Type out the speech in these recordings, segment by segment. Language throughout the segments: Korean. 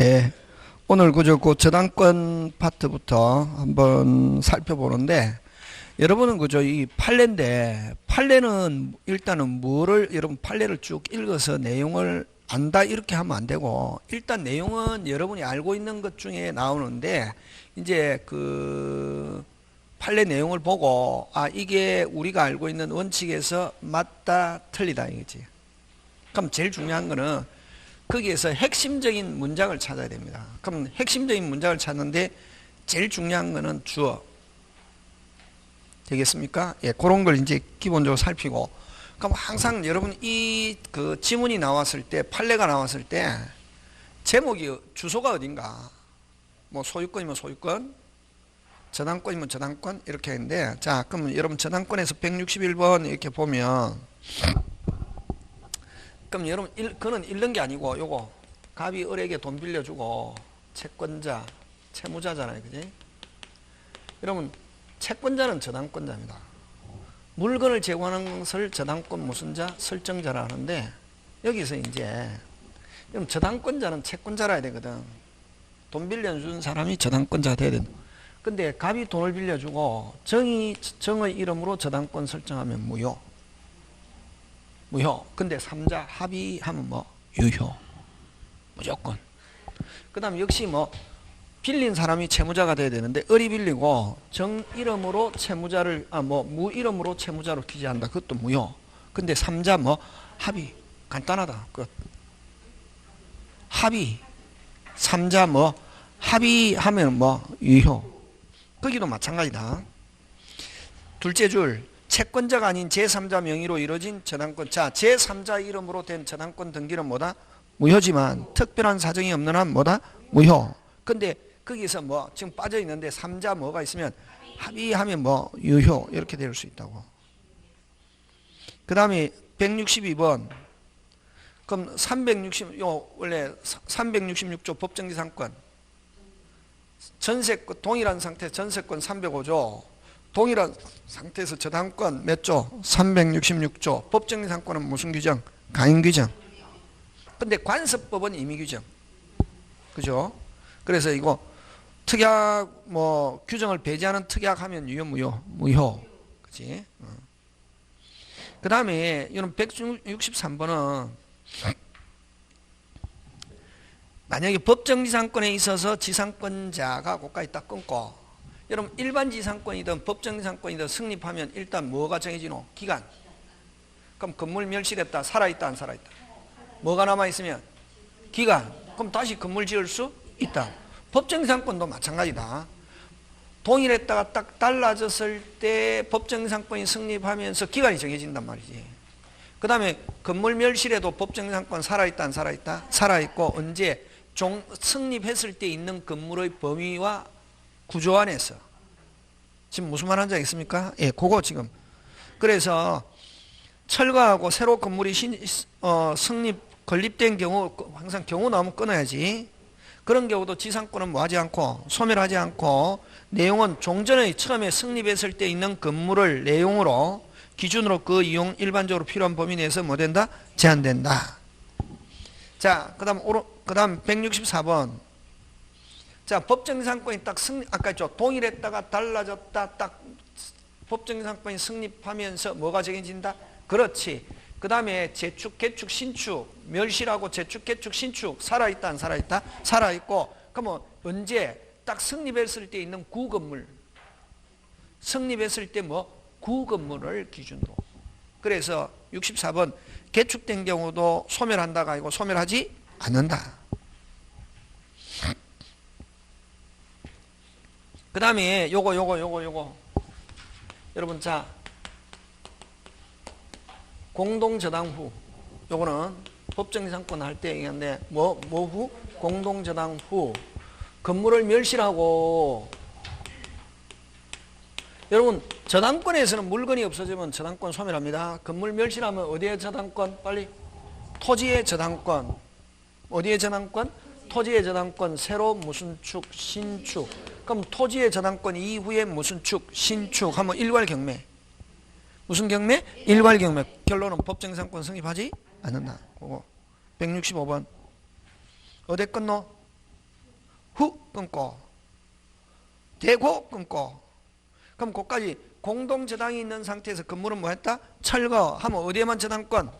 예, 오늘 그 저당권 파트부터 한번 살펴보는데, 여러분은 이 판례인데, 판례는 일단은 여러분 판례를 쭉 읽어서 내용을 안다 이렇게 하면 안 되고, 일단 내용은 여러분이 알고 있는 것 중에 나오는데, 이제 그 판례 내용을 보고, 이게 우리가 알고 있는 원칙에서 맞다 틀리다 이거지. 그럼 제일 중요한 거는 거기에서 핵심적인 문장을 찾아야 됩니다. 그럼 핵심적인 문장을 찾는데 제일 중요한 거는 주어. 되겠습니까? 예, 그런 걸 이제 기본적으로 살피고. 그럼 항상 여러분 그 지문이 나왔을 때, 판례가 나왔을 때 제목이 주소가 어딘가? 뭐 소유권이면 소유권, 저당권이면 저당권 이렇게 했는데, 자, 그러면 여러분 저당권에서 161번 이렇게 보면, 그럼 여러분 그는 잃는 게 아니고 요거 갑이 을에게 돈 빌려주고 채권자 채무자잖아요, 그지? 여러분 채권자는 저당권자입니다. 물건을 제공하는 것을 저당권 무슨 자? 설정자라 하는데, 여기서 이제 그럼 저당권자는 채권자라 되거든. 돈 빌려준 사람이 저당권자가 돼야 된다. 근데 갑이 돈을 빌려주고 정의 이름으로 저당권 설정하면 무효. 근데 3자 합의하면 뭐 유효. 무조건. 그 다음 역시 뭐 빌린 사람이 채무자가 돼야 되는데, 을이 빌리고 정 이름으로 채무자를 무 이름으로 채무자로 기재한다. 그것도 무효. 근데 3자 뭐 합의. 간단하다. 끝. 합의. 3자 뭐 합의하면 뭐 유효. 거기도 마찬가지다. 둘째 줄 채권자가 아닌 제3자 명의로 이루어진 저당권. 자, 제3자 이름으로 된 저당권 등기는 뭐다? 무효지만 특별한 사정이 없는 한 뭐다? 무효. 근데 거기서 뭐 지금 빠져 있는데 3자 뭐가 있으면 합의하면 뭐 유효 이렇게 될 수 있다고. 그 다음에 162번. 그럼 원래 366조 법정지상권. 전세권 동일한 상태 전세권 305조. 동일한 상태에서 저당권 몇 조? 366조. 법정지상권은 무슨 규정? 가인 규정. 근데 관습법은 임의 규정. 그죠? 그래서 이거 특약 뭐 규정을 배제하는 특약 하면 유효 무효. 그지? 그 다음에 이런 163번은 만약에 법정지상권에 있어서 지상권자가 고가에 딱 끊고, 여러분 일반 지상권이든 법정지상권이든 성립하면 일단 뭐가 정해지노? 기간. 그럼 건물 멸실했다. 살아있다 안 살아있다? 뭐가 남아있으면? 기간. 그럼 다시 건물 지을 수 있다. 법정지상권도 마찬가지다. 동일했다가 딱 달라졌을 때 법정지상권이 성립하면서 기간이 정해진단 말이지. 그 다음에 건물 멸실에도 법정지상권 살아있다 안 살아있다? 살아있고, 언제? 성립했을 때 있는 건물의 범위와 구조 안에서. 지금 무슨 말 하는지 알겠습니까? 예, 그거 지금. 그래서 철거하고 새로 건물이 건립된 경우, 항상 경우 나오면 끊어야지. 그런 경우도 지상권은 뭐 하지 않고, 소멸하지 않고, 내용은 종전의 처음에 성립했을 때 있는 건물을 내용으로, 기준으로 그 이용 일반적으로 필요한 범위 내에서 뭐 된다? 제한된다. 자, 그 다음 164번. 자, 법정지상권이 딱 아까 동일했다가 달라졌다, 딱 법정지상권이 성립하면서 뭐가 정해진다? 그렇지. 그 다음에 재축, 개축, 신축, 멸실하고 재축, 개축, 신축, 살아있다, 안 살아있다? 살아있고, 그러면 언제? 딱 성립했을 때 있는 구건물. 성립했을 때 뭐? 구건물을 기준으로. 그래서 64번, 개축된 경우도 소멸한다가 아니고 소멸하지 않는다. 그 다음에 요거. 여러분, 자, 공동저당 후. 요거는 법정지상권 할 때 얘기하는데, 뭐 후? 공동저당 후. 건물을 멸실하고, 여러분, 저당권에서는 물건이 없어지면 저당권 소멸합니다. 건물 멸실하면 어디에 저당권? 빨리. 토지의 저당권. 어디에 저당권? 토지의 저당권. 새로 무슨 축? 신축. 그럼 토지의 저당권 이후에 무슨 축? 신축 하면 일괄경매. 무슨 경매? 일괄경매. 결론은 법정지상권 성립하지 않는다. 그거 165번. 어디 끊노? 후 끊고 대고 끊고. 그럼 거기까지 공동저당이 있는 상태에서 건물은 뭐 했다? 철거하면 어디에만 저당권?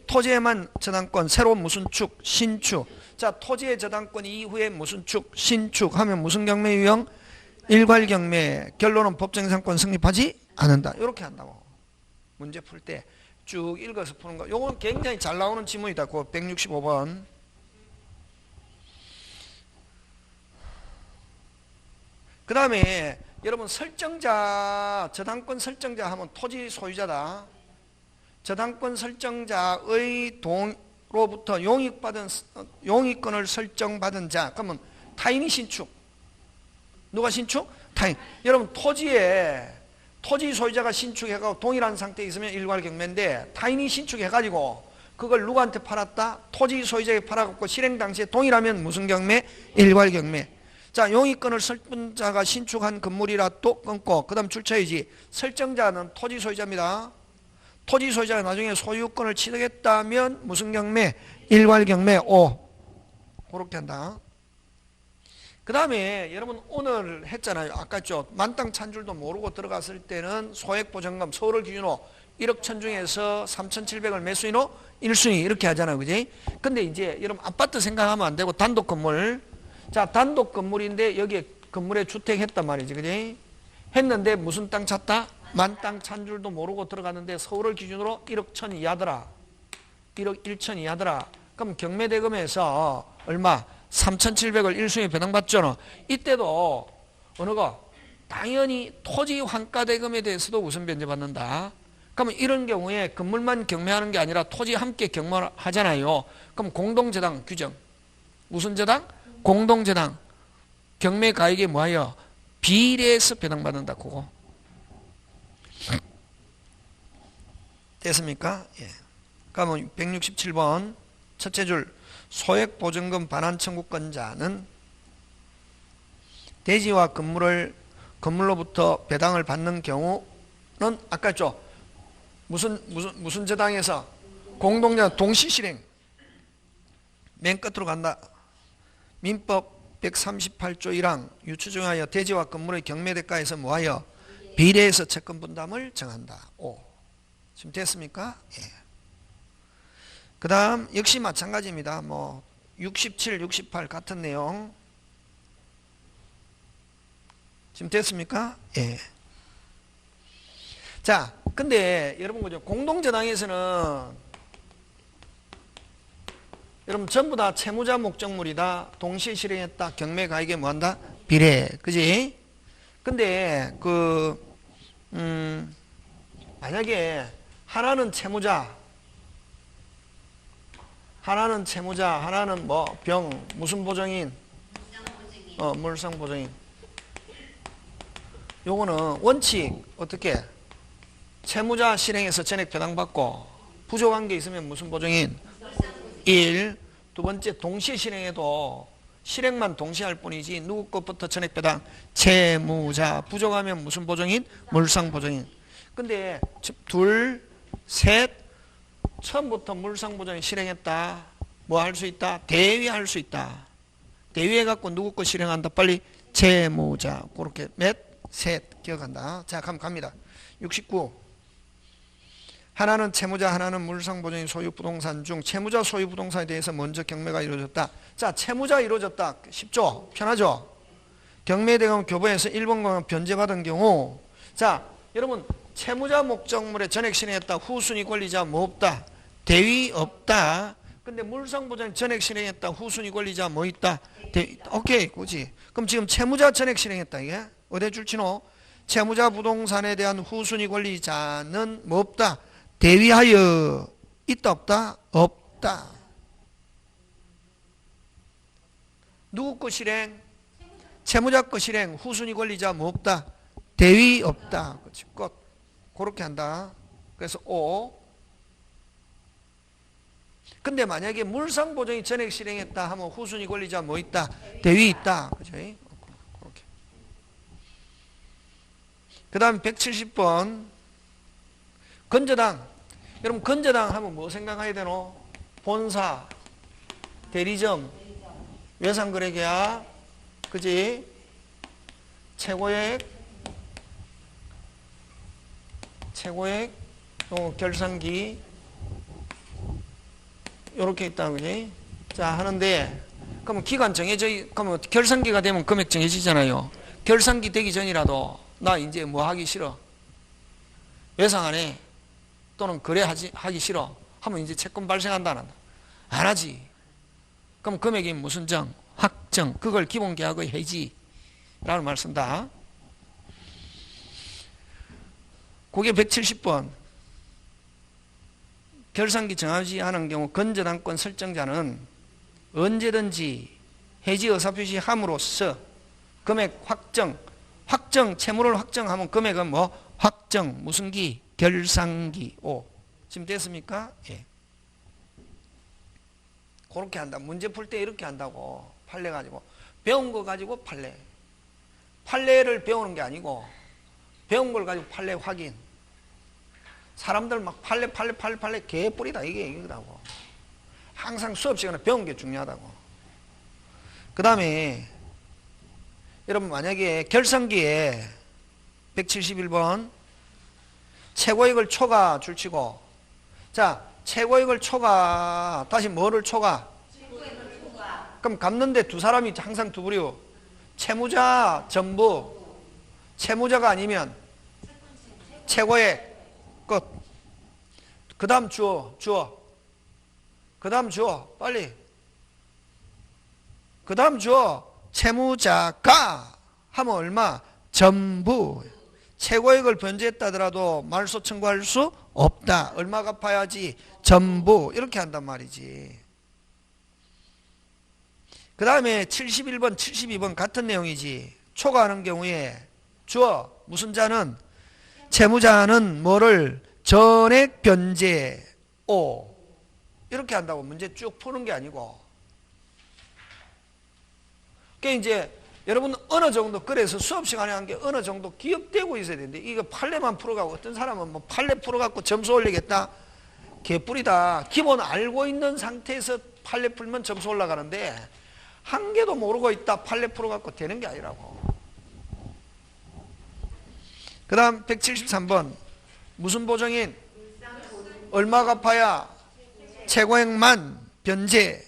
토지에만 저당권. 새로 무슨 축? 신축. 자, 토지의 저당권 이후에 무슨 축? 신축 하면 무슨 경매 유형? 일괄경매. 결론은 법정상권 성립하지 않는다. 이렇게 한다고. 문제 풀 때 쭉 읽어서 푸는 거. 요건 굉장히 잘 나오는 지문이다. 그 165번. 그 다음에 여러분 설정자, 저당권 설정자 하면 토지 소유자다. 저당권 설정자의 동로부터 용익권을 설정받은 자. 그러면 타인이 신축. 누가 신축? 타인. 여러분 토지 소유자가 신축해가지고 동일한 상태에 있으면 일괄경매인데 타인이 신축해가지고 그걸 누구한테 팔았다? 토지 소유자에게 팔아갖고 실행 당시에 동일하면 무슨 경매? 일괄경매. 자, 용익권을 설정자가 신축한 건물이라 또 끊고 그 다음 출처이지. 설정자는 토지 소유자입니다. 토지 소유자가 나중에 소유권을 취득했다면 무슨 경매? 일괄경매 5. 그렇게 한다. 그 다음에 여러분 오늘 했잖아요. 아까 죠 만땅 찬 줄도 모르고 들어갔을 때는 소액보전금 서울을 기준으로 1억 천 중에서 3,700을 몇 순위로? 1순위 이렇게 하잖아요. 그지? 근데 이제 여러분 아파트 생각하면 안 되고 단독 건물. 자, 단독 건물인데 여기에 건물에 주택 했단 말이지. 그지? 했는데 무슨 땅 찼다? 만땅 찬 줄도 모르고 들어갔는데 서울을 기준으로 1억 천 이하더라. 1억 1천 이하더라. 그럼 경매대금에서 얼마? 3,700을 1순위에 배당받잖아. 이때도 어느 거? 당연히 토지 환가대금에 대해서도 우선 변제받는다. 그러면 이런 경우에 건물만 경매하는 게 아니라 토지 함께 경매하잖아요. 그럼 공동저당 규정. 무슨 저당? 공동저당. 경매가액에 뭐하여? 비례해서 배당받는다. 그거. 됐습니까? 예. 그러면 167번 첫째 줄. 소액보증금 반환 청구권자는 대지와 건물로부터 배당을 받는 경우는 아까 했죠. 무슨 저당에서 공동저당 동시실행. 맨 끝으로 간다. 민법 138조 1항 유추정하여 대지와 건물의 경매대가에서 뭐하여? 비례해서 채권 분담을 정한다. 5. 지금 됐습니까? 예. 그 다음 역시 마찬가지입니다. 67, 68 같은 내용. 지금 됐습니까? 예. 자, 근데 여러분 그죠? 공동저당에서는 여러분 전부 다 채무자 목적물이다. 동시에 실행했다. 경매가액에 뭐한다? 비례. 그지? 근데 만약에 하나는 채무자, 하나는 무슨 보증인? 물상 보증인. 요거는 원칙 어떻게? 채무자 실행해서 전액 배당받고 부족한 게 있으면 무슨 보증인? 1. 두 번째 동시에 실행해도 실행만 동시에 할 뿐이지 누구 것부터 전액 배당? 채무자. 부족하면 무슨 보증인? 물상 보증인. 근데 둘, 셋 처음부터 물상보증 실행했다. 뭐 할 수 있다? 대위할 수 있다. 대위해갖고 누구 거 실행한다? 빨리 채무자. 그렇게 셋 기억한다. 자, 그럼 갑니다. 69. 하나는 채무자, 하나는 물상보증인 소유 부동산 중 채무자 소유 부동산에 대해서 먼저 경매가 이루어졌다. 자, 채무자 이루어졌다. 쉽죠? 편하죠? 경매대금 교부에서 1번과 변제받은 경우, 자, 여러분 채무자 목적물에 전액 실행했다. 후순위 권리자 뭐 없다? 대위 없다. 근데 물상보증 전액 실행했다. 후순위 권리자 뭐 있다? 대위. 오케이, 그지? 그럼 지금 채무자 전액 실행했다. 이게 어디 줄치노? 채무자 부동산에 대한 후순위 권리자는 뭐 없다? 대위하여 있다 없다? 없다. 누구 거 실행? 채무자 거 실행. 후순위 권리자 뭐 없다? 대위 없다. 그렇지? 끝. 그렇게 한다. 그래서 5. 근데 만약에 물상보증이 전액 실행했다 하면 후순위 권리자 뭐 있다? 대위 있다. 그죠? 그렇게. 그 다음 170번. 건저당. 여러분, 건저당 하면 뭐 생각해야 되노? 본사, 대리점, 외상거래계약, 그지? 최고액, 요 결산기 요렇게 있다, 그지? 자, 하는데 그러면 기간 정해져, 그러면 결산기가 되면 금액 정해지잖아요. 결산기 되기 전이라도 나 이제 뭐 하기 싫어, 외상 안 해, 또는 하기 싫어 하면 이제 채권 발생한다, 안 한다? 안 하지. 그럼 금액이 무슨 정? 확정. 그걸 기본계약의 해지라는 말 쓴다. 그게 170번. 결산기 정하지 않은 경우 건전한권 설정자는 언제든지 해지 의사표시 함으로써 금액 확정, 채무를 확정하면 금액은 뭐? 확정, 무슨 기? 결산기. 오. 지금 됐습니까? 예. 그렇게 한다. 문제 풀 때 이렇게 한다고. 판례 가지고. 배운 거 가지고 판례. 판례를 배우는 게 아니고 배운 걸 가지고 판례 확인. 사람들 막 판례 개뿌리다 이게 이거라고. 항상 수업 시간에 배운 게 중요하다고. 그 다음에 여러분 만약에 결산기에 171번 최고액을 초과 줄치고, 자, 최고액을 초과, 다시 뭐를 초과? 그럼 갚는데 두 사람이 항상 두 부류. 채무자 전부, 채무자가 아니면 최고액 끝. 그 다음 주어. 그 다음 주어 빨리. 그 다음 주어 채무자가 하면 얼마? 전부. 최고액을 변제했다 하더라도 말소 청구할 수 없다. 얼마 갚아야지? 전부. 이렇게 한단 말이지. 그 다음에 71번 72번 같은 내용이지. 초과하는 경우에 주어 무슨 자는? 채무자는 뭐를? 전액 변제 오. 이렇게 한다고. 문제 쭉 푸는 게 아니고. 그게 이제 여러분 어느 정도, 그래서 수업 시간에 한 게 어느 정도 기억되고 있어야 되는데, 이거 판례만 풀어가고 어떤 사람은 뭐 판례 풀어갖고 점수 올리겠다, 개뿔이다. 기본 알고 있는 상태에서 판례 풀면 점수 올라가는데 한 개도 모르고 있다 판례 풀어갖고 되는 게 아니라고. 그 다음 173번 무슨 보정인? 얼마 갚아야? 최고액만 변제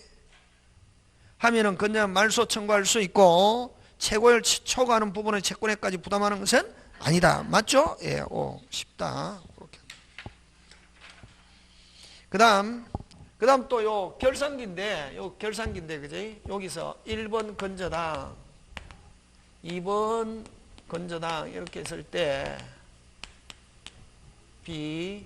하면은 그냥 말소 청구할 수 있고, 최고액을 초과하는 부분의 채권액까지 부담하는 것은 아니다. 맞죠? 예, 오, 쉽다. 그렇게. 그 다음 또 요 결산기인데, 그지? 여기서 1번 건저당, 2번 건저당 이렇게 했을 때 B,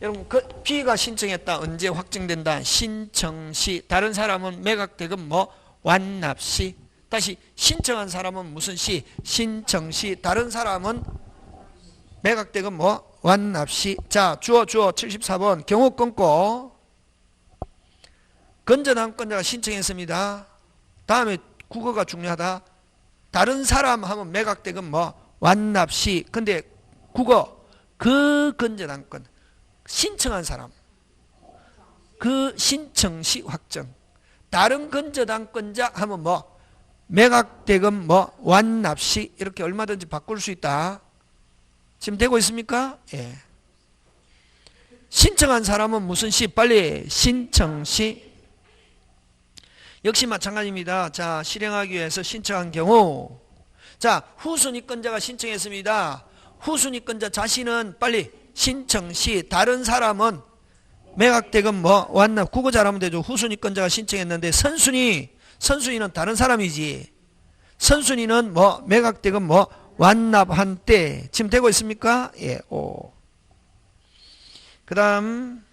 여러분 B가 신청했다. 언제 확정된다? 신청시. 다른 사람은 매각대금 뭐? 완납시. 다시 신청한 사람은 무슨 시? 신청시. 다른 사람은 매각대금 뭐? 완납시. 자, 주어 74번 경우 끊고 건전한권자가 신청했습니다. 다음에 국어가 중요하다. 다른 사람 하면 매각대금 뭐? 완납시. 근데 국어 그 건전한권 신청한 사람 그 신청시 확정. 다른 건전한권자 하면 뭐? 매각대금 뭐? 완납시. 이렇게 얼마든지 바꿀 수 있다. 지금 되고 있습니까? 예. 신청한 사람은 무슨 시? 빨리. 신청시. 역시 마찬가지입니다. 자, 실행하기 위해서 신청한 경우, 자, 후순위권자가 신청했습니다. 후순위권자 자신은 빨리 신청시. 다른 사람은 매각대금 뭐? 완납. 국어 잘하면 되죠. 후순위권자가 신청했는데 선순위는 다른 사람이지. 선순위는 뭐? 매각대금 뭐? 완납한 때. 지금 되고 있습니까? 예, 오. 그 다음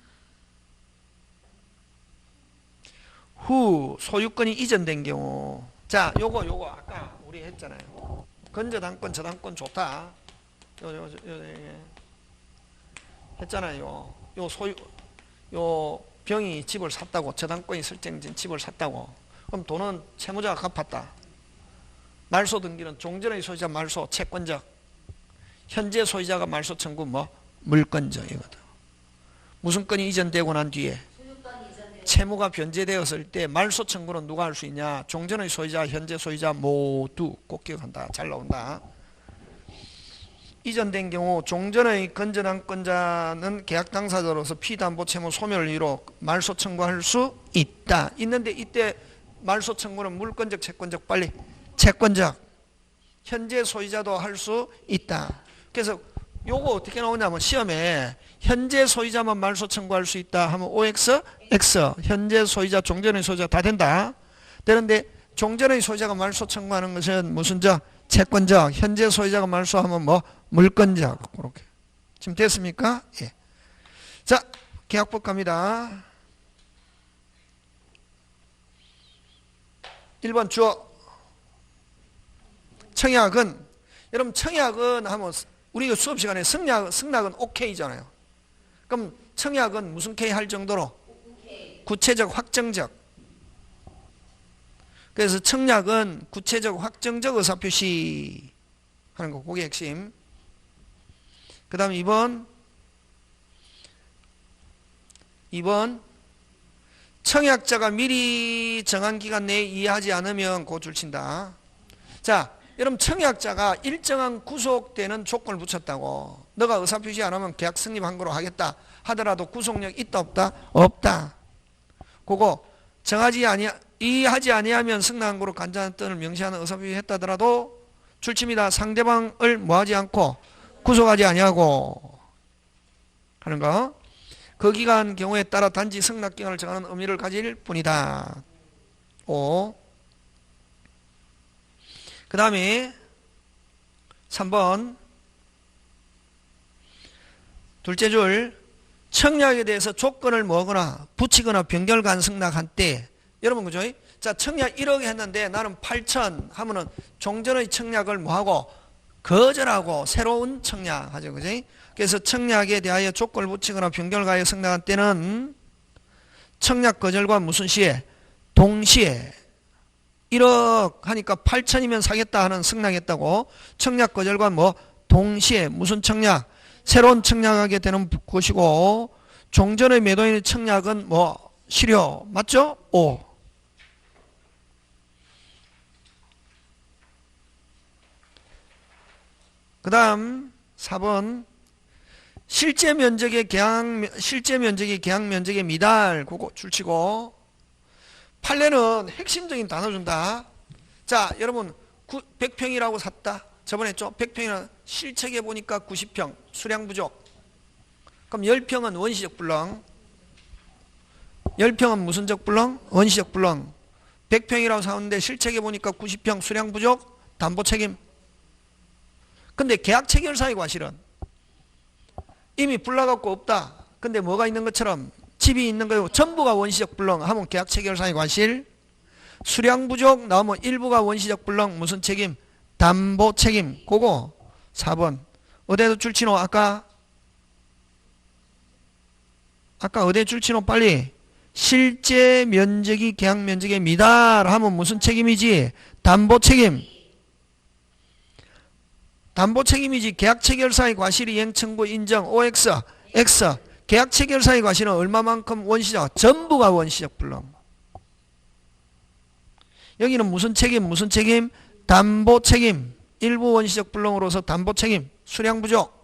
후 소유권이 이전된 경우. 자, 요거 아까 우리 했잖아요. 건저당권 저당권 좋다. 했잖아요. 요 병이 집을 샀다고, 저당권이 설정된 집을 샀다고. 그럼 돈은 채무자가 갚았다. 말소 등기는 종전의 소유자 말소 채권적, 현재 소유자가 말소 청구 뭐? 물권적 이거다. 무슨 건이 이전되고 난 뒤에? 채무가 변제되었을 때 말소 청구는 누가 할 수 있냐? 종전의 소유자, 현재 소유자 모두. 꼭 기억한다. 잘 나온다. 이전된 경우 종전의 건전한권자는 계약 당사자로서 피담보 채무 소멸을 이유로 말소 청구할 수 있다. 있는데 이때 말소 청구는 물권적, 채권적, 빨리 채권적. 현재 소유자도 할 수 있다. 그래서 요거 어떻게 나오냐면 시험에 현재 소유자만 말소 청구할 수 있다 하면 OX, X. 현재 소유자, 종전의 소유자 다 된다. 되는데 종전의 소유자가 말소 청구하는 것은 무슨 적? 채권적. 현재 소유자가 말소하면 뭐? 물권적. 그렇게. 지금 됐습니까? 예. 자, 계약법 갑니다. 1번 주어. 청약은, 여러분 청약은 하면 우리가 수업 시간에 승낙은 오케이잖아요. 그럼 청약은 무슨 K 할 정도로? 구체적, 확정적. 그래서 청약은 구체적, 확정적 의사표시 하는 거. 그게 핵심. 그 다음 2번 청약자가 미리 정한 기간 내에 이해하지 않으면 그 줄친다. 자, 여러분 청약자가 일정한 구속되는 조건을 붙였다고. 너가 의사표시 안 하면 계약 성립한 거로 하겠다 하더라도 구속력 있다 없다? 없다. 그거 이해하지 아니하면 승낙한 거로 간접한 뜻을 명시하는 의사표시 했다더라도 줄칩니다. 상대방을 뭐하지 않고 구속하지 아니하고 하는 거. 그 기간 경우에 따라 단지 승낙기간을 정하는 의미를 가질 뿐이다. 5. 그 다음에 3번 둘째 줄 청약에 대해서 조건을 뭐거나 붙이거나 변결간 승낙한 때 여러분 그죠? 자, 청약 1억 했는데 나는 8천 하면은 종전의 청약을 뭐하고 거절하고 새로운 청약 하죠. 그죠? 그래서 청약에 대하여 조건을 붙이거나 변결가에 승낙한 때는 청약 거절과 무슨 시에? 동시에 1억 하니까 8천이면 사겠다 하는 승낙했다고. 청약 거절과 뭐 동시에 무슨 청약? 새로운 청약하게 되는 것이고 종전의 매도인의 청약은 뭐 실효 맞죠? 5. 그 다음 4번 실제 면적의 계약 면적의 미달 그거 줄치고 판례는 핵심적인 단어 준다. 자, 여러분 100평이라고 샀다. 저번에 했죠? 100평이라는 실책에 보니까 90평 수량 부족. 그럼 10평은 원시적 불능. 10평은 무슨 적 불능? 원시적 불능. 100평이라고 샀는데 실책에 보니까 90평 수량 부족 담보 책임. 근데 계약 체결사의 과실은 이미 불나갖고 없다. 근데 뭐가 있는 것처럼 집이 있는 거요. 전부가 원시적 불능 하면 계약 체결사의 과실. 수량 부족 나오면 일부가 원시적 불능 무슨 책임? 담보 책임. 그거 4번. 어디에도 줄치노? 아까 어디에 줄치노? 빨리. 실제 면적이 계약 면적에 미달하면 무슨 책임이지? 담보 책임. 담보 책임이지. 계약 체결사의 과실 이행 청구 인정 OX X. 계약 체결사의 과실은 얼마만큼 원시적? 전부가 원시적 불능. 여기는 무슨 책임? 무슨 책임? 담보 책임. 일부 원시적 불능으로서 담보 책임. 수량 부족.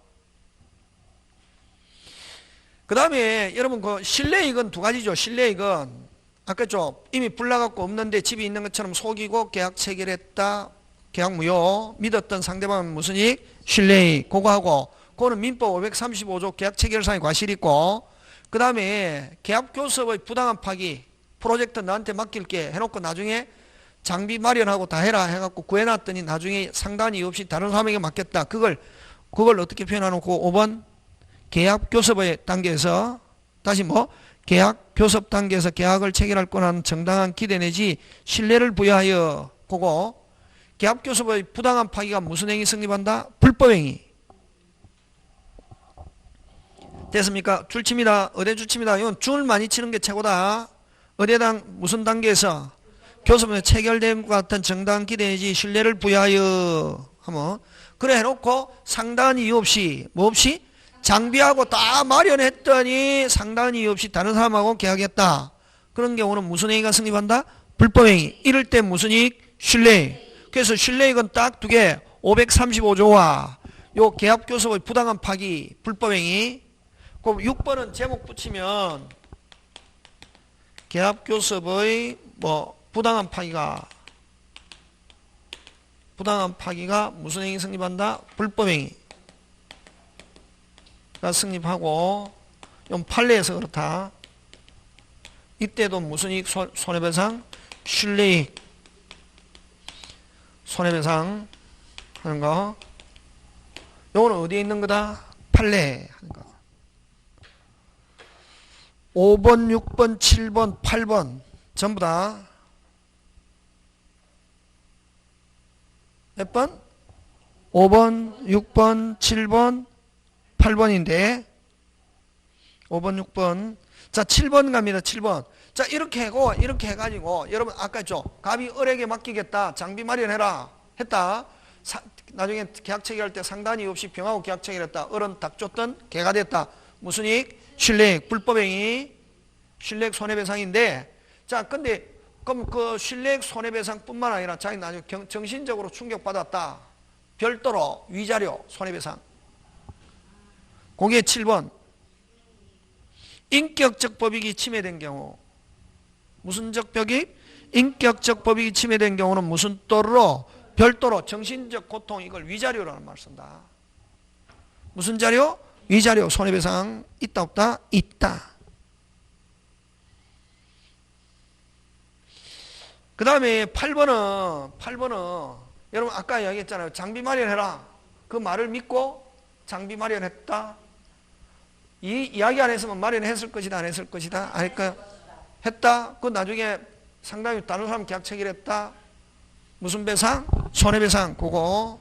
그 다음에 여러분 그 실내이익은 두 가지죠. 실내이익은 아까 좀 이미 불나갖고 없는데 집이 있는 것처럼 속이고 계약 체결했다. 계약 무효. 믿었던 상대방은 무슨 이익? 실내이익. 그거 하고 그거는 민법 535조 계약 체결상의 과실이 있고 그 다음에 계약 교섭의 부당한 파기 프로젝트 너한테 맡길게 해놓고 나중에 장비 마련하고 다 해라 해갖고 구해놨더니 나중에 상단 이유 없이 다른 사람에게 맡겼다. 그걸 어떻게 표현해놓고 5번 계약 교섭의 단계에서 다시 뭐 계약 교섭 단계에서 계약을 체결할 권한 정당한 기대 내지 신뢰를 부여하여 그거 계약 교섭의 부당한 파기가 무슨 행위 성립한다? 불법행위. 됐습니까? 줄칩니다. 어디 줄칩니다. 이건 줄 많이 치는 게 최고다. 어디당 무슨 단계에서 교섭에 체결된 것 같은 정당한 기대 내지 신뢰를 부여하여 하면 그래 해놓고 상당한 이유 없이 뭐 없이 장비하고 다 마련했더니 상당한 이유 없이 다른 사람하고 계약했다. 그런 경우는 무슨 행위가 성립한다? 불법행위. 이럴 때 무슨 이익? 실내이익. 그래서 실내이익은 딱 두 개. 535조와 요 계약교섭의 부당한 파기 불법행위. 그럼 6번은 제목 붙이면 계약교섭의 부당한 파기가 무슨 행위 성립한다? 불법행위가 성립하고 좀 판례에서 그렇다. 이때도 무슨 이익? 손해배상? 실내이익. 손해배상 하는 거. 요거는 어디에 있는 거다? 판례 하는 거. 5번, 6번, 7번, 8번 전부 다 몇 번? 5번, 6번, 7번, 8번인데 5번, 6번. 자, 7번 갑니다. 7번. 자, 이렇게 하고 이렇게 해가지고 여러분 아까 했죠. 갑이 을에게 맡기겠다. 장비 마련해라. 했다. 나중에 계약 체결할 때 상단이 없이 병하고 계약 체결했다. 을은 닭 줬던 개가 됐다. 무슨 이익? 실내이익. 불법행위. 실내이익 손해배상인데, 자, 근데 그럼 그 실내이익 손해배상뿐만 아니라 자기 나중에 정신적으로 충격받았다. 별도로 위자료 손해배상. 그게 7번. 인격적 법익이 침해된 경우. 무슨 적 법익? 인격적 법익이 침해된 경우는 무슨 또로? 별도로 정신적 고통, 이걸 위자료라는 말을 쓴다. 무슨 자료? 위자료 손해배상. 있다 없다? 있다. 그 다음에 8번은 여러분 아까 이야기했잖아요. 장비 마련해라. 그 말을 믿고 장비 마련했다. 이 이야기 안 했으면 마련했을 것이다, 안 했을 것이다? 안 할까요? 했다. 그 나중에 상당히 다른 사람 계약 체결했다. 무슨 배상? 손해배상. 그거.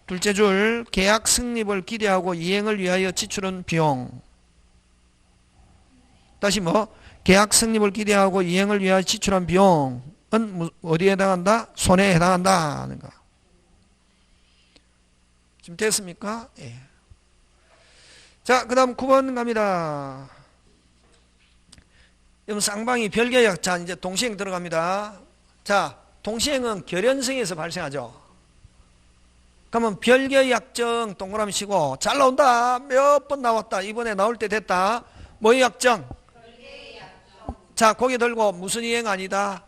둘째 줄, 계약 승립을 기대하고 이행을 위하여 지출한 비용. 다시 계약 승립을 기대하고 이행을 위하여 지출한 비용은 어디에 해당한다? 손해에 해당한다 하는 거. 지금 됐습니까? 예. 자, 그 다음 9번 갑니다. 여러분 쌍방이 별개약. 자, 이제 동시행 들어갑니다. 자, 동시행은 결연성에서 발생하죠. 그러면 별개약정 동그라미 치고 잘 나온다. 몇 번 나왔다. 이번에 나올 때 됐다. 뭐의 약정? 자, 고개 들고 무슨 이행 아니다?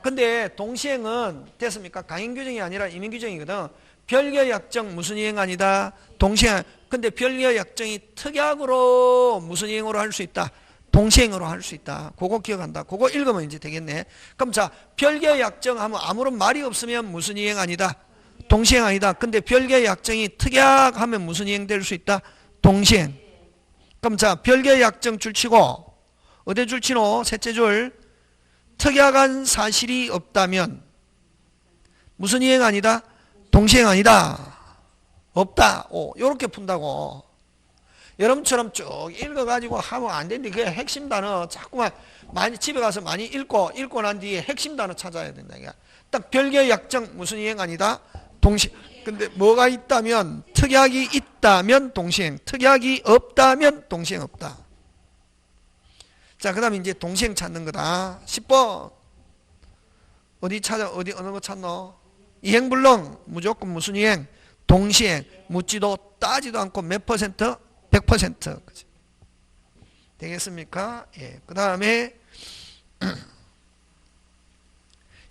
근데 동시행은 됐습니까? 강행규정이 아니라 임행규정이거든. 별개약정 무슨 이행 아니다? 동시행. 근데 별개약정이 특약으로 무슨 이행으로 할 수 있다? 동시행으로 할 수 있다. 그거 기억한다. 그거 읽으면 이제 되겠네. 그럼 자, 별개약정 하면 아무런 말이 없으면 무슨 이행 아니다? 동시행 아니다. 근데 별개약정이 특약하면 무슨 이행 될 수 있다? 동시행. 그럼 자, 별개약정 줄치고 어디 줄치노? 셋째 줄. 특약한 사실이 없다면 무슨 이행 아니다? 동시행 아니다. 없다. 요렇게 푼다고. 여러분처럼 쭉 읽어가지고 하면 안 되는데 그게 핵심 단어 자꾸만 많이 집에 가서 많이 읽고 난 뒤에 핵심 단어 찾아야 된다. 딱 별개 약정 무슨 이행 아니다? 동시행. 근데 뭐가 있다면 특약이 있다면 동시행. 특약이 없다면 동시행 없다. 자, 그 다음에 이제 동시행 찾는 거다. 10번. 어느 거 찾노? 이행불능. 무조건 무슨 이행? 동시행. 묻지도 따지도 않고 몇 퍼센트? 100%. 그치? 되겠습니까? 예. 그 다음에,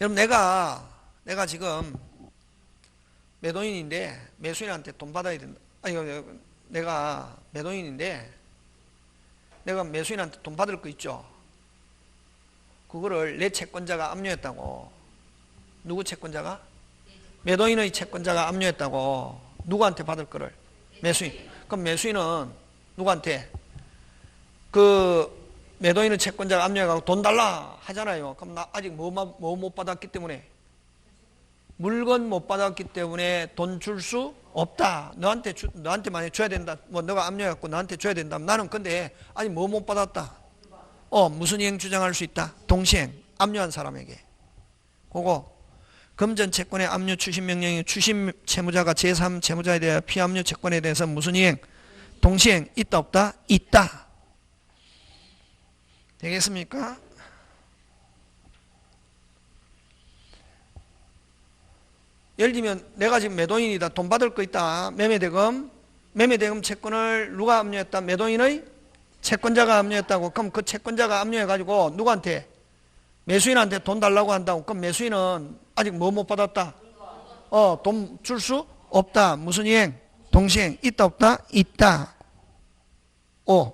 여러분, 내가 지금 매도인인데, 매수인한테 돈 받아야 된다. 내가 매도인인데, 내가 매수인한테 돈 받을 거 있죠. 그거를 내 채권자가 압류했다고. 누구 채권자가? 매도인의 채권자가 압류했다고. 누구한테 받을 거를? 매수인. 그럼 매수인은 누구한테? 그 매도인의 채권자가 압류해가지고 돈 달라 하잖아요. 그럼 나 아직 뭐 못 받았기 때문에? 물건 못 받았기 때문에 돈 줄 수 없다. 너한테 만약에 줘야 된다. 너가 압류해갖고 나한테 줘야 된다면 나는 근데 아직 뭐 못 받았다. 무슨 이행 주장할 수 있다? 동시행. 압류한 사람에게. 그거. 금전 채권의 압류 추심 명령이 추심 채무자가 제3 채무자에 대해 피압류 채권에 대해서 무슨 이행? 동시행. 있다 없다? 있다. 되겠습니까? 예를 들면 내가 지금 매도인이다. 돈 받을 거 있다. 매매대금 채권을 누가 압류했다? 매도인의 채권자가 압류했다고. 그럼 그 채권자가 압류해가지고 누구한테? 매수인한테 돈 달라고 한다고. 그럼 매수인은 아직 뭐 못 받았다? 돈 줄 수 없다. 무슨 이행? 동시행. 있다 없다? 있다. 오.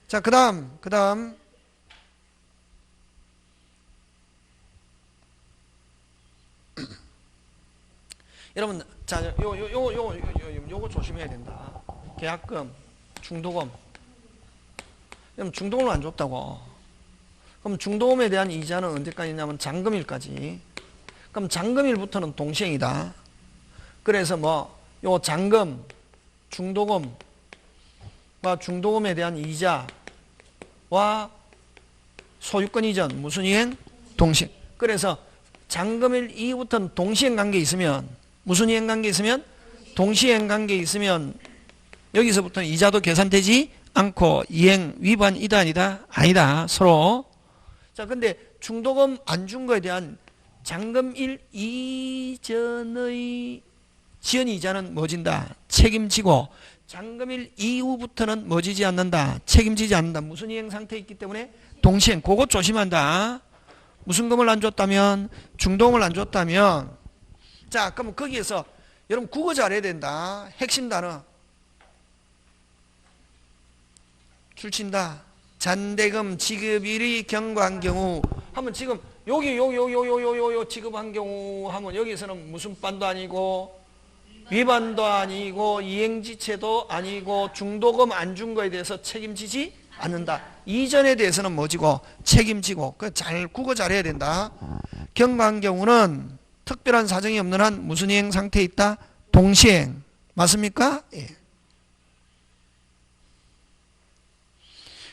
자, 그 다음 여러분, 자, 요거 조심해야 된다. 계약금, 중도금. 여러분, 중도금을 안 줬다고. 그럼 중도금에 대한 이자는 언제까지냐면 잔금일까지. 그럼 잔금일부터는 동시행이다. 그래서 요 잔금, 중도금과 중도금에 대한 이자와 소유권 이전, 무슨 이행? 동시행. 그래서 잔금일 이후부터는 동시행 관계 있으면, 무슨 이행 관계 있으면? 동시행 관계 있으면 여기서부터는 이자도 계산되지 않고 이행 위반이다 아니다? 아니다. 서로. 자, 근데 중도금 안 준 거에 대한 잔금일 이전의 지연 이자는 뭐진다? 책임지고 잔금일 이후부터는 뭐지지 않는다? 책임지지 않는다. 무슨 이행 상태에 있기 때문에? 동시행. 그거 조심한다. 무슨 금을 안 줬다면? 중도금을 안 줬다면. 자, 그럼 거기에서 여러분 국어 잘해야 된다. 핵심 단어. 출친다. 잔대금 지급일이 경과한 경우 하면 지금 여기 지급한 경우 하면 여기서는 무슨 반도 아니고 위반도 아니고 이행지체도 아니고 중도금 안 준 거에 대해서 책임지지 않는다. 이전에 대해서는 뭐지고 책임지고. 잘 국어 잘해야 된다. 경과한 경우는 특별한 사정이 없는 한 무슨 이행 상태에 있다? 동시행. 맞습니까? 예.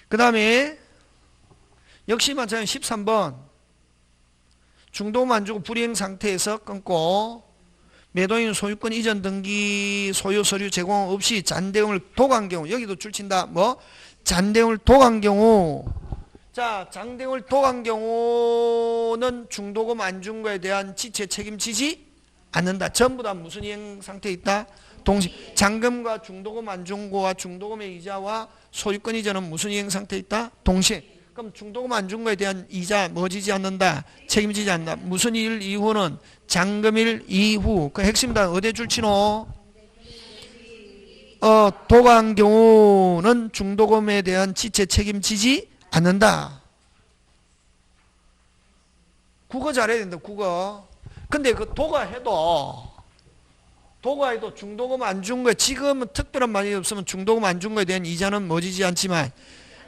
그 다음에 역시 마찬가지 13번 중도금 안 주고 불이행 상태에서 끊고 매도인 소유권 이전 등기 소유 서류 제공 없이 잔대금을 도간 경우 여기도 줄친다. 잔대금을 도간 경우 자 잔대금을 도간 경우는 중도금 안 준 거에 대한 지체 책임지지 않는다. 전부 다 무슨 이행 상태에 있다? 동시 잔금과 중도금 안 준 거와 중도금의 이자와 소유권 이자는 무슨 이행 상태에 있다? 동시에. 그럼 중도금 안 준 거에 대한 이자 뭐지지 않는다? 책임지지 않는다. 무슨 일 이후는? 잔금일 이후. 그 핵심 다 어디에 줄치노? 도간 경우는 중도금에 대한 지체 책임지지 않는다. 국어 잘해야 된다. 국어. 근데 그 도가해도 중도금 안 준 거에 지금은 특별한 말이 없으면 중도금 안 준 거에 대한 이자는 뭐지지 않지만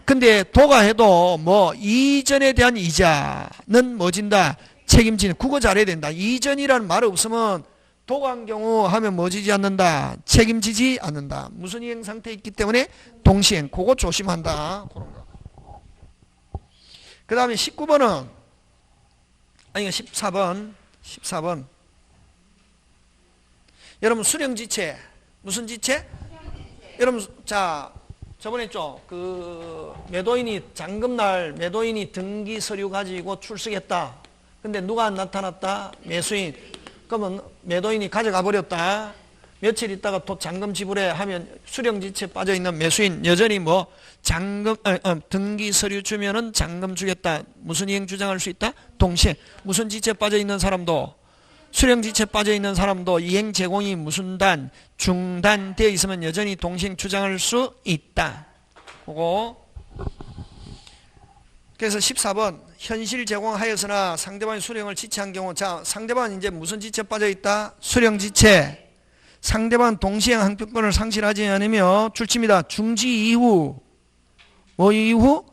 근데 도가해도 이전에 대한 이자는 뭐진다? 책임지는. 국어 잘해야 된다. 이전이라는 말 없으면 도간 경우 하면 뭐지지 않는다? 책임지지 않는다. 무슨 이행 상태에 있기 때문에 동시행. 그거 조심한다. 그런 거. 그 다음에 19번은 아니 14번 여러분 수령지체 무슨 지체? 여러분 자 저번에 했죠. 그 매도인이 잔금날 매도인이 등기 서류 가지고 출석했다. 근데 누가 안 나타났다? 매수인. 그러면 매도인이 가져가 버렸다. 며칠 있다가 또 잔금 지불해 하면 수령지체 빠져있는 매수인 여전히 잔금 등기 서류 주면은 잔금 주겠다. 무슨 이행 주장할 수 있다? 동시에. 무슨 지체 빠져있는 사람도 수령지체 빠져있는 사람도 이행 제공이 무슨 단 중단되어 있으면 여전히 동시행 주장할 수 있다. 그거. 그래서 14번 현실 제공하였으나 상대방이 수령을 지체한 경우 자 상대방은 이제 무슨 지체 빠져있다? 수령지체. 상대방은 동시행 항표권을 상실하지 않으며 출치입니다. 중지 이후 이후?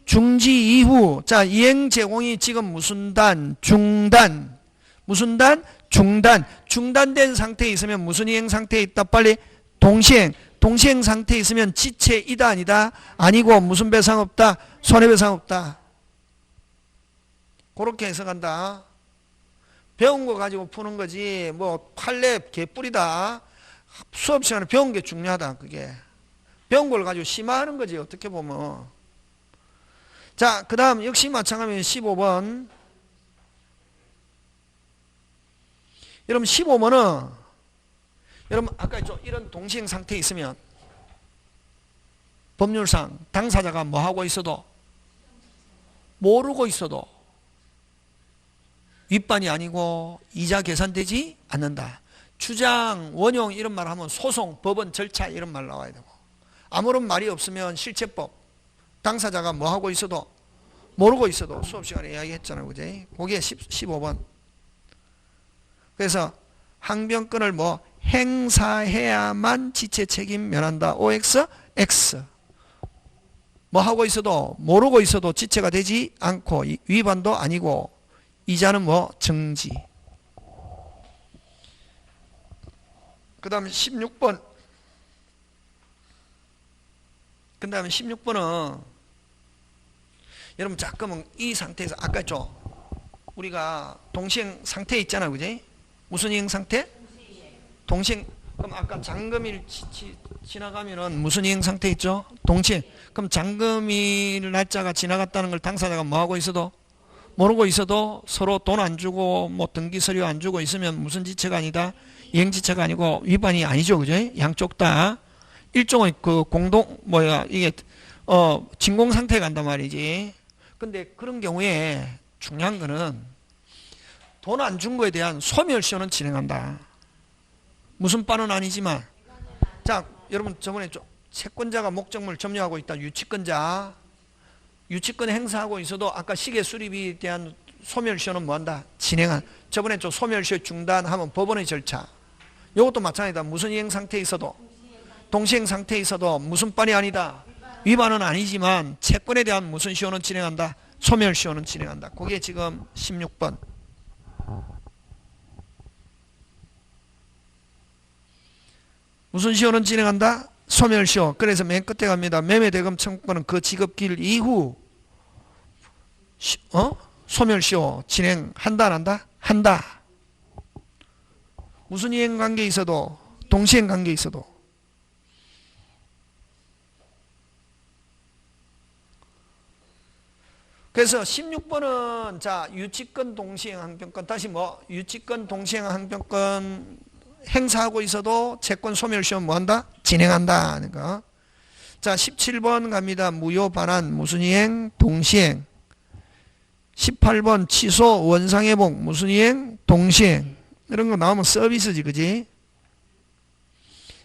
중지 이후. 자 이행 제공이 지금 무슨 단? 중단. 무슨 단? 중단. 중단된 상태에 있으면 무슨 이행 상태에 있다? 빨리. 동시행. 동시행 상태에 있으면 지체이다 아니다? 아니고 무슨 배상 없다? 손해배상 없다. 그렇게 해석한다. 배운 거 가지고 푸는 거지 판례 개뿔이다. 수업 시간에 배운 게 중요하다. 그게 배운 걸 가지고 심화하는 거지, 어떻게 보면. 자, 그 다음 역시 마찬가지로 15번. 여러분 15번은 여러분 아까 했죠, 이런 동시행 상태에 있으면 법률상 당사자가 뭐 하고 있어도 모르고 있어도 윗반이 아니고 이자 계산되지 않는다. 주장, 원용 이런 말 하면 소송, 법원 절차 이런 말 나와야 되고, 아무런 말이 없으면 실체법, 당사자가 뭐 하고 있어도 모르고 있어도 수업 시간에 이야기했잖아요, 그제? 그게 15번. 그래서 항변권을 뭐 행사해야만 지체 책임 면한다. OX, X. 뭐 하고 있어도 모르고 있어도 지체가 되지 않고 위반도 아니고 이자는 뭐 정지. 그 다음에 16번. 그 다음에 16번은 여러분 잠깐만 이 상태에서 아까 했죠, 우리가 동시행 상태에 있잖아요, 그지? 무슨 이행 상태? 동시행. 그럼 아까 잔금일 지나가면은 무슨 이행 상태 있죠? 동시행. 그럼 잔금일 날짜가 지나갔다는 걸 당사자가 뭐 하고 있어도 모르고 있어도 서로 돈 안 주고 뭐 등기 서류 안 주고 있으면 무슨 지체가 아니다? 이행 지체가 아니고 위반이 아니죠, 그죠? 양쪽 다 일종의 그 공동 이게 진공 상태에 간단 말이지. 근데 그런 경우에 중요한 거는 돈 안 준 거에 대한 소멸시효는 진행한다. 무슨 바는 아니지만. 자, 여러분 저번에 채권자가 목적물 점유하고 있다. 유치권자. 유치권 행사하고 있어도 아까 시계 수립에 대한 소멸시효는 뭐한다? 진행한. 저번에 소멸시효 중단하면 법원의 절차. 이것도 마찬가지다. 무슨 이행 상태에 있어도 동시행 상태에 있어도 무슨 바이 아니다. 위반은 아니지만 채권에 대한 무슨 시효는 진행한다? 소멸시효는 진행한다. 그게 지금 16번. 무슨 시효는 진행한다? 소멸시효. 그래서 맨 끝에 갑니다. 매매대금 청구권은 그 지급기일 이후 소멸시효 진행한다 안 한다? 한다. 무슨 이행관계에 있어도 동시행관계에 있어도. 그래서 16번은 자 유치권 동시행 항변권, 다시 유치권 동시행 항변권 행사하고 있어도 채권 소멸시효 뭐한다? 진행한다. 그러니까. 자 17번 갑니다. 무효 반환 무슨 이행? 동시행. 18번 취소 원상회복 무슨 이행? 동시행. 이런 거 나오면 서비스지, 그지?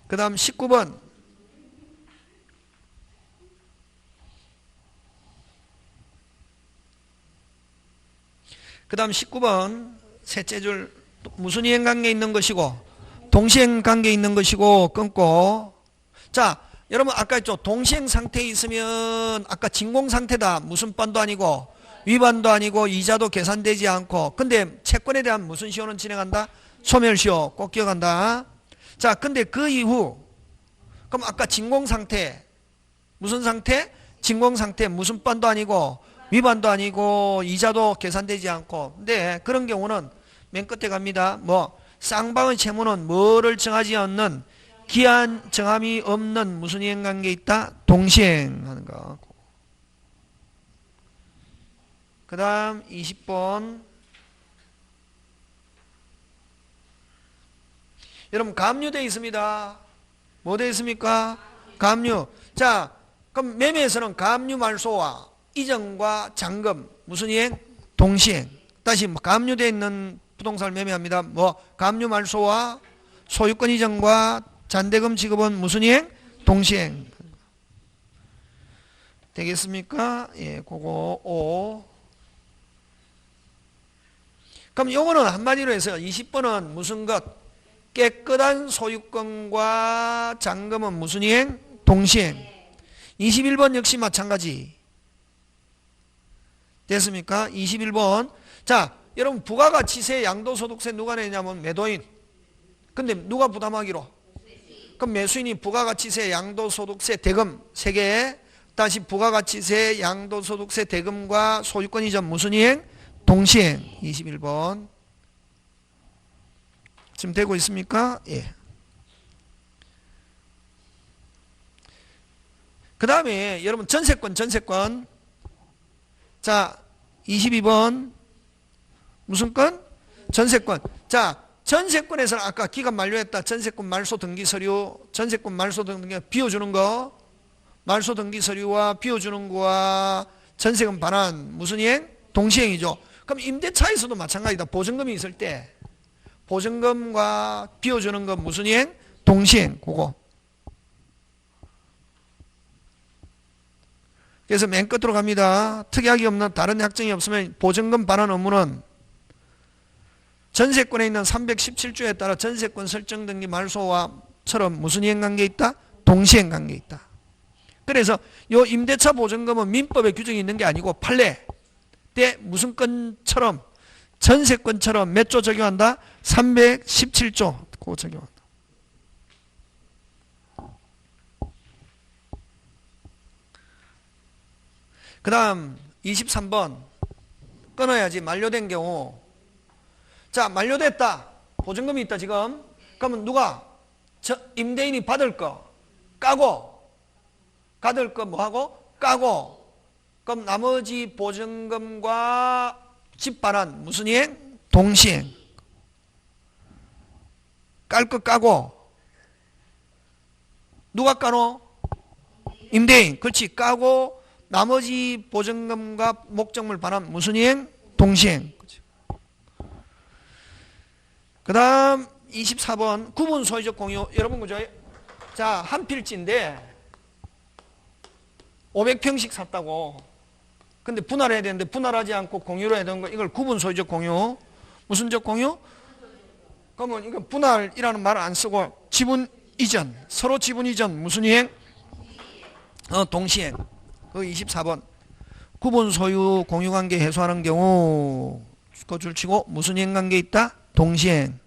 그 다음 19번 그 다음 19번 셋째 줄 무슨 이행관계에 있는 것이고 동시행관계에 있는 것이고 끊고. 자 여러분 아까 했죠, 동시행 상태에 있으면 아까 진공상태다. 무슨 반도 아니고 위반도 아니고 이자도 계산되지 않고. 근데 채권에 대한 무슨 시효는 진행한다? 소멸시효. 꼭 기억한다. 자 근데 그 이후 그럼 아까 진공상태 무슨 상태? 진공상태. 무슨 반도 아니고 위반도 아니고 이자도 계산되지 않고. 근데 그런 경우는 맨 끝에 갑니다. 쌍방의 채무는 뭐를 정하지 않는 기한 정함이 없는 무슨 이행관계에 있다? 동시행하는 거. 그 다음 20번. 여러분 가압류되어 있습니다. 뭐 되어 있습니까? 가압류. 자 그럼 매매에서는 가압류 말소와 이전과 잔금 무슨 이행? 동시행. 다시 가압류되어 있는 부동산을 매매합니다. 가압류 말소와 소유권 이전과 잔대금 지급은 무슨 이행? 동시행. 되겠습니까? 예, 그거 5. 그럼 요거는 한마디로 해서 20번은 무슨 것? 깨끗한 소유권과 잔금은 무슨 이행? 동시행. 21번 역시 마찬가지. 됐습니까? 21번. 자, 여러분 부가가치세, 양도소득세 누가 내냐면 매도인. 근데 누가 부담하기로? 그럼 매수인이 부가가치세, 양도소득세, 대금 3개. 다시 부가가치세, 양도소득세, 대금과 소유권 이전 무슨 이행? 동시행. 21번. 지금 되고 있습니까? 예. 그 다음에 여러분 전세권. 자, 22번 무슨 건? 전세권. 자, 전세권에서는 아까 기간 만료했다. 전세권 말소 등기 서류, 전세권 말소 등기 비워주는 거, 말소 등기 서류와 비워주는 거와 전세금 반환 무슨 이행? 동시행이죠. 그럼 임대차에서도 마찬가지다. 보증금이 있을 때 보증금과 비워주는 건 무슨 이행? 동시행. 그거. 그래서 맨 끝으로 갑니다. 특약이 없는 다른 약정이 없으면 보증금 반환 의무는 전세권에 있는 317조에 따라 전세권 설정 등기 말소와처럼 무슨 이행관계 있다? 동시행관계 있다. 그래서 요 임대차 보증금은 민법에 규정이 있는 게 아니고 판례 때 무슨 건처럼 전세권처럼 몇 조 적용한다? 317조 그거 적용한다. 그 다음 23번 끊어야지. 만료된 경우. 자, 만료됐다. 보증금이 있다 지금. 그러면 누가? 임대인이 받을 거 까고, 받을 거 뭐하고? 까고. 그럼 나머지 보증금과 집 반환 무슨 이행? 동시행. 깔 거 까고. 누가 까노? 임대인. 그렇지. 까고 나머지 보증금과 목적물 반환 무슨 이행? 동시행. 그 다음 24번 구분 소유적 공유. 여러분 그죠? 자, 한 필지인데 500평씩 샀다고. 근데 분할해야 되는데 분할하지 않고 공유로 해야 되는 거, 이걸 구분 소유적 공유. 무슨 적 공유? 그러면 이건 분할이라는 말을 안 쓰고 지분 이전, 서로 지분 이전 무슨 이행? 동시행. 그 24번 구분 소유 공유 관계 해소하는 경우 그 줄치고 무슨 이행 관계 있다? 동시행.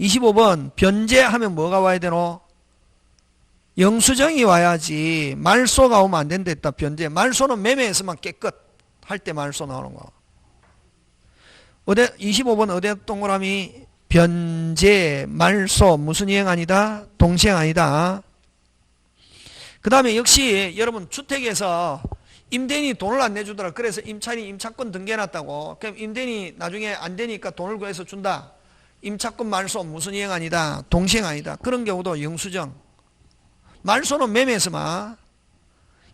25번 변제하면 뭐가 와야 되노? 영수증이 와야지. 말소가 오면 안 된다 했다. 변제. 말소는 매매에서만 깨끗 할 때 말소 나오는 거. 25번 어디 동그라미 변제 말소 무슨 이행 아니다? 동시행 아니다. 그 다음에 역시 여러분 주택에서 임대인이 돈을 안 내주더라. 그래서 임차인이 임차권 등기해놨다고. 그럼 임대인이 나중에 안 되니까 돈을 구해서 준다. 임차권 말소 무슨 이행 아니다? 동시행 아니다. 그런 경우도 영수증. 말소는 매매에서만.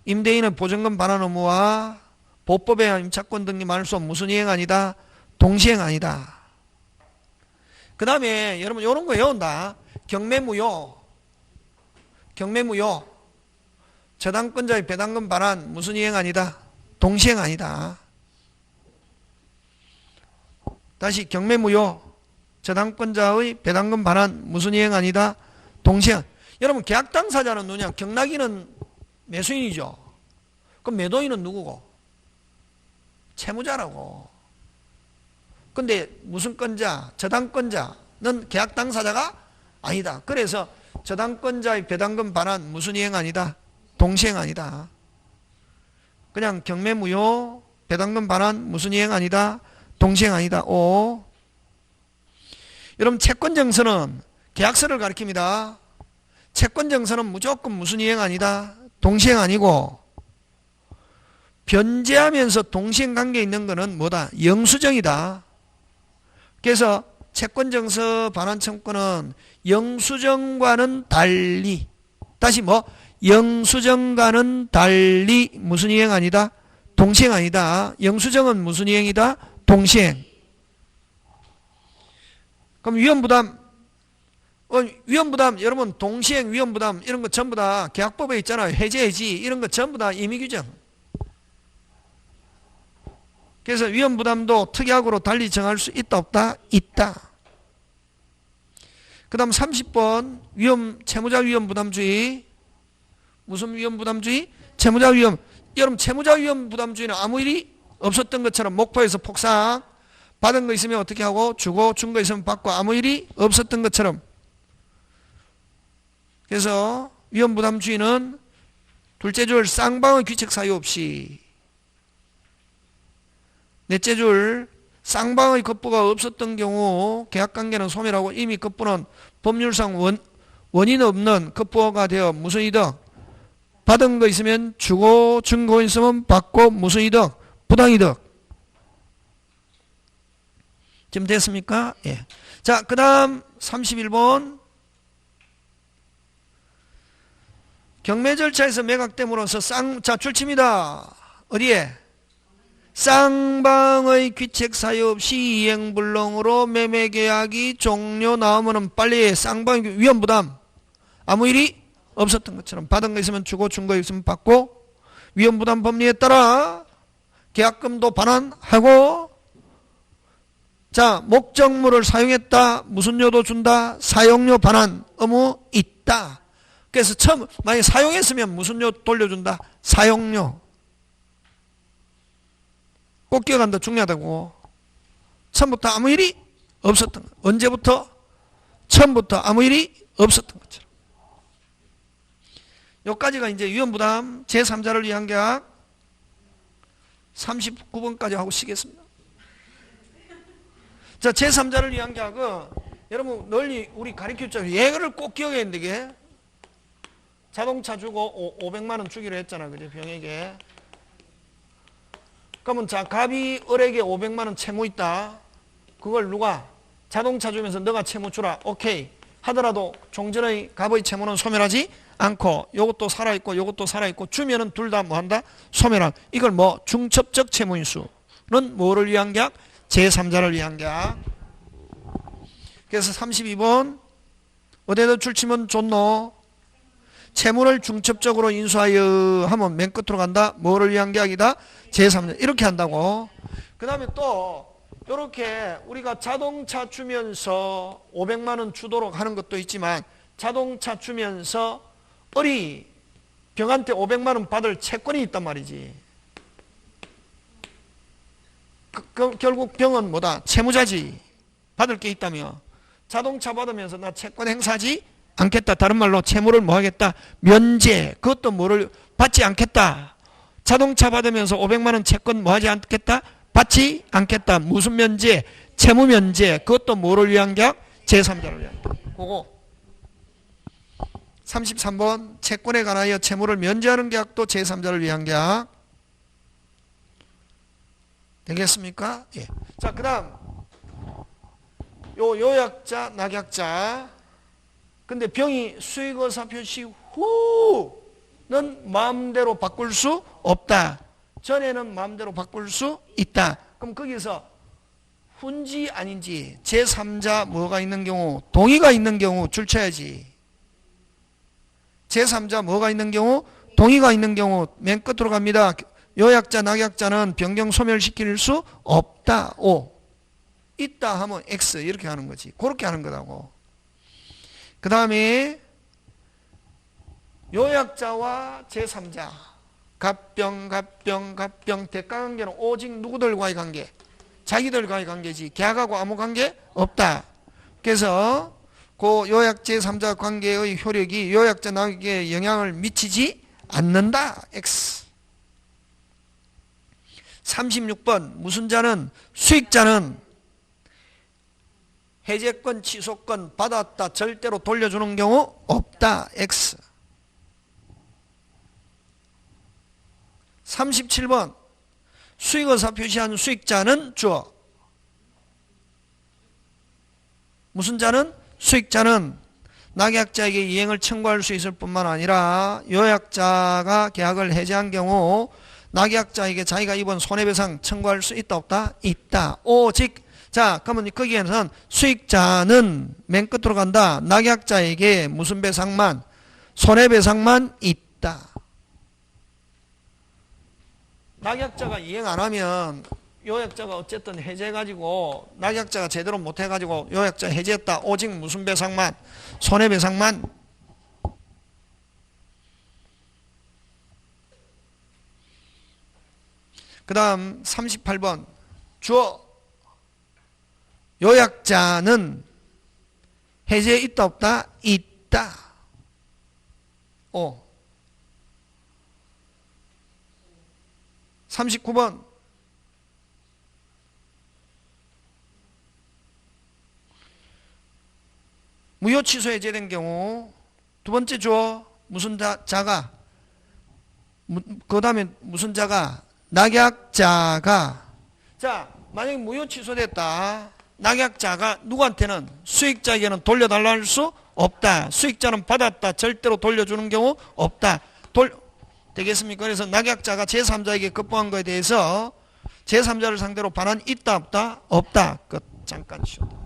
임대인의 보증금 반환 의무와 보법에 의한 임차권 등기 말소 무슨 이행 아니다? 동시행 아니다. 그 다음에 여러분 이런 거 외운다. 경매무효. 경매무효. 저당권자의 배당금 반환 무슨 이행 아니다? 동시행 아니다. 다시 경매무효. 저당권자의 배당금 반환 무슨 이행 아니다? 동시행. 여러분 계약 당사자는 누구냐? 경락인은 매수인이죠. 그럼 매도인은 누구고? 채무자라고. 근데 무슨 건자? 저당권자는 계약 당사자가 아니다. 그래서 저당권자의 배당금 반환 무슨 이행 아니다? 동시행 아니다. 그냥 경매무효 배당금 반환 무슨 이행 아니다? 동시행 아니다. 오. 여러분 채권정서는 계약서를 가리킵니다. 채권정서는 무조건 무슨 이행 아니다? 동시행 아니고 변제하면서 동시행 관계 있는 거는 뭐다? 영수증이다. 그래서 채권정서 반환청구는 영수증과는 달리, 다시 뭐? 영수증과는 달리 무슨 이행 아니다? 동시행 아니다. 영수증은 무슨 이행이다? 동시행. 그럼 위험부담, 위험부담, 여러분 동시행 위험부담 이런 거 전부 다 계약법에 있잖아요. 해제해지 이런 거 전부 다 임의규정. 그래서 위험부담도 특약으로 달리 정할 수 있다 없다? 있다. 그 다음 30번 채무자 위험부담주의. 무슨 위험부담주의? 채무자 위험. 여러분 채무자 위험부담주의는 아무 일이 없었던 것처럼 목포에서 폭삭 받은 거 있으면 어떻게 하고 주고 준 거 있으면 받고 아무 일이 없었던 것처럼. 그래서 위험부담주의는 둘째 줄 쌍방의 귀책 사유 없이, 넷째 줄 쌍방의 급부가 없었던 경우 계약관계는 소멸하고 이미 급부는 법률상 원인 없는 급부가 되어 무슨 이득? 받은 거 있으면 주고 준 거 있으면 받고 무슨 이득? 부당이득. 지금 됐습니까? 예. 자, 그 다음 31번. 경매 절차에서 매각됨으로써 자, 줄칩니다. 어디에? 쌍방의 귀책 사유 없이 이행불능으로 매매계약이 종료 나오면은 빨리 쌍방의 위험부담 아무 일이 없었던 것처럼 받은 거 있으면 주고 준 거 있으면 받고 위험부담 법리에 따라 계약금도 반환하고 자 목적물을 사용했다 무슨 료도 준다 사용료 반환 의무 있다. 그래서 처음 만약에 사용했으면 무슨 료 돌려준다 사용료 꼭 기억한다 중요하다고. 처음부터 아무 일이 없었던 것. 언제부터? 처음부터 아무 일이 없었던 것처럼. 여기까지가 이제 위험부담 제3자를 위한 계약 39번까지 하고 쉬겠습니다. 자, 제3자를 위한 계약은 여러분 널리 우리 가르쳤죠. 예를 꼭 기억해야 되는데 이게 자동차 주고 500만원 주기로 했잖아. 그죠? 병에게. 그러면 자 갑이 을에게 500만원 채무 있다. 그걸 누가? 자동차 주면서 너가 채무 주라. 오케이. 하더라도 종전의 갑의 채무는 소멸하지 않고 요것도 살아있고 요것도 살아있고 주면은 둘 다 뭐한다? 소멸한. 이걸 뭐 중첩적 채무인수는 뭐를 위한 계약? 제3자를 위한 계약. 그래서 32번 어디에다 줄치면 좋노? 채무를 중첩적으로 인수하여 하면 맨 끝으로 간다. 뭐를 위한 계약이다? 제3자. 이렇게 한다고. 그 다음에 또 이렇게 우리가 자동차 주면서 500만원 주도록 하는 것도 있지만 자동차 주면서 을이 병한테 500만원 받을 채권이 있단 말이지. 결국 병은 뭐다? 채무자지. 받을 게 있다며. 자동차 받으면서 나 채권 행사하지 않겠다. 다른 말로 채무를 뭐 하겠다? 면제. 그것도 뭐를 받지 않겠다. 자동차 받으면서 500만원 채권 뭐 하지 않겠다? 받지 않겠다. 무슨 면제? 채무 면제. 그것도 뭐를 위한 계약? 제3자를 위한 계약. 그거 33번 채권에 관하여 채무를 면제하는 계약도 제3자를 위한 계약. 되겠습니까? 예. 자, 그 다음 요약자, 낙약자. 근데 병이 수익의사 표시 후는 마음대로 바꿀 수 없다. 전에는 마음대로 바꿀 수 있다. 그럼 거기서 훈지 아닌지 제3자 뭐가 있는 경우 동의가 있는 경우 줄쳐야지. 제3자 뭐가 있는 경우 동의가 있는 경우 맨 끝으로 갑니다. 요약자 낙약자는 변경 소멸시킬 수 없다. O. 있다 하면 X 이렇게 하는 거지. 그렇게 하는 거라고. 그 다음에 요약자와 제3자 갑병 대가관계는 오직 누구들과의 관계? 자기들과의 관계지. 계약하고 아무 관계 없다. 그래서 그 요약 제3자 관계의 효력이 요약자 낙약에 영향을 미치지 않는다. X. 36번 무슨 자는 수익자는 해제권 취소권 받았다 절대로 돌려주는 경우 없다. X. 37번 수익의사 표시한 수익자는 주어. 무슨 자는? 수익자는 낙약자에게 이행을 청구할 수 있을 뿐만 아니라 요약자가 계약을 해제한 경우 낙약자에게 자기가 입은 손해배상 청구할 수 있다 없다? 있다. 오직 자 그러면 거기에는 수익자는 맨 끝으로 간다. 낙약자에게 무슨 배상만? 손해배상만 있다. 낙약자가 이행 안 하면 요약자가 어쨌든 해제해가지고 낙약자가 제대로 못해가지고 요약자 해제했다. 오직 무슨 배상만? 손해배상만. 그 다음 38번 주어. 요약자는 해제 있다 없다? 있다. 오. 39번 무효 취소 해제된 경우 두 번째 주어 무슨 자가 그 다음에 무슨 자가? 낙약자가. 자, 만약에 무효 취소됐다. 낙약자가 누구한테는? 수익자에게는 돌려달라 할 수 없다. 수익자는 받았다. 절대로 돌려주는 경우 없다. 되겠습니까? 그래서 낙약자가 제3자에게 급부한 것에 대해서 제3자를 상대로 반환 있다 없다? 없다. 잠깐 쉬었다.